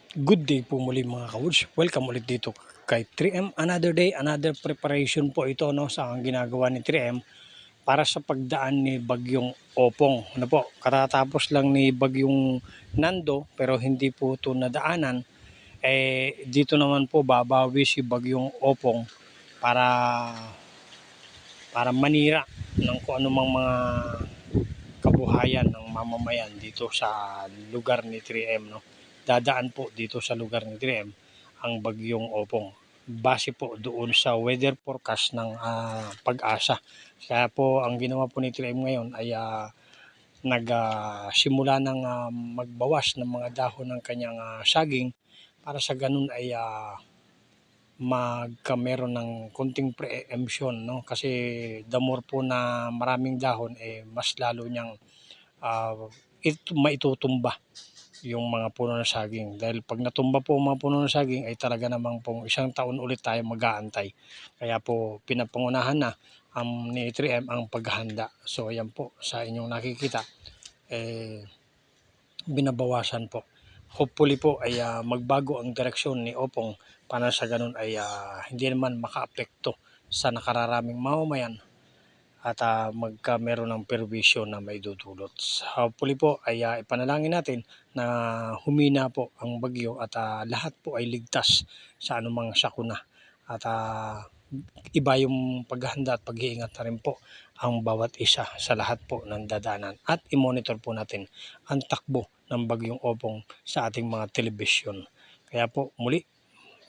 Good day po muli mga kawoods. Welcome ulit dito kay 3M. Another day, another preparation po ito sa ang ginagawa ni 3M para sa pagdaan ni Bagyong Opong. Po, katatapos lang ni Bagyong Nando pero hindi po ito nadaanan. Dito naman po babawi si Bagyong Opong para manira ng kung anumang mga kabuhayan ng mamamayan dito sa lugar ni 3M. Dadaan po dito sa lugar ni 3M ang Bagyong Opong. Base po doon sa weather forecast ng Pag-asa. Kaya po ang ginawa po ni 3M ngayon ay nagsimula ng magbawas ng mga dahon ng kanyang saging para sa ganun ay meron ng konting preemption, kasi the more po na maraming dahon mas lalo niyang maitutumba yung mga puno ng saging. Dahil pag natumba po ang mga puno ng saging ay talaga namang pong isang taon ulit tayo mag-aantay. Kaya po pinapangunahan na ni 3M ang paghahanda. So ayan po sa inyong nakikita binabawasan po. Hopefully po ay magbago ang direksyon ni Opong para sa ganun ay hindi naman makaapekto sa nakararaming mamamayan at meron ng perwisyo na may dudulot. Hopefully po ay ipanalangin natin na humina po ang bagyo at lahat po ay ligtas sa anumang sakuna at iba yung paghahanda at pag-iingat na rin po ang bawat isa sa lahat po ng dadanan at i-monitor po natin ang takbo ng Bagyong Opong sa ating mga telebisyon. Kaya po muli,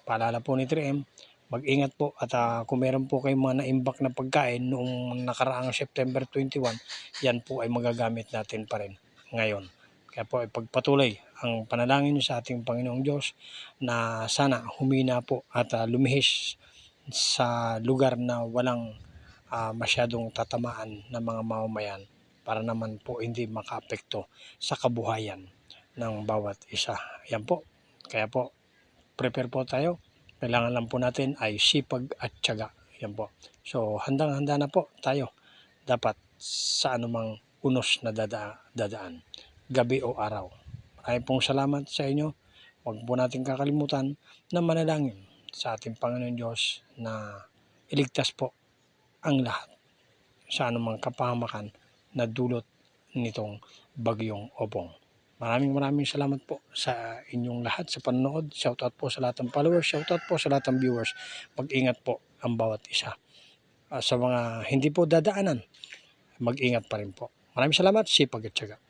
paalala po ni 3M, mag-ingat po at kung meron po kayong mga naimbak na pagkain noong nakaraang September 21, yan po ay magagamit natin pa rin ngayon. Kaya po ipagpatuloy ang panalangin niyo sa ating Panginoong Diyos na sana humina po at lumihis sa lugar na walang masyadong tatamaan ng mga mamamayan para naman po hindi makaapekto sa kabuhayan ng bawat isa. Yan po. Kaya po, prepare po tayo. Kailangan lang po natin ay sipag at tiyaga. Yan po. So, handang-handa na po tayo. Dapat sa anumang unos na dadaan. Gabi o araw. Maraming pong salamat sa inyo. Huwag po natin kakalimutan na manalangin sa ating Panginoon Diyos na iligtas po ang lahat sa anumang kapahamakan na dulot nitong Bagyong Opong. Maraming salamat po sa inyong lahat sa panonood. Shoutout po sa lahat ng followers, shoutout po sa lahat ng viewers. Mag-ingat po ang bawat isa. Sa mga hindi po dadaanan, mag-ingat pa rin po. Maraming salamat, sipag at tiyaga.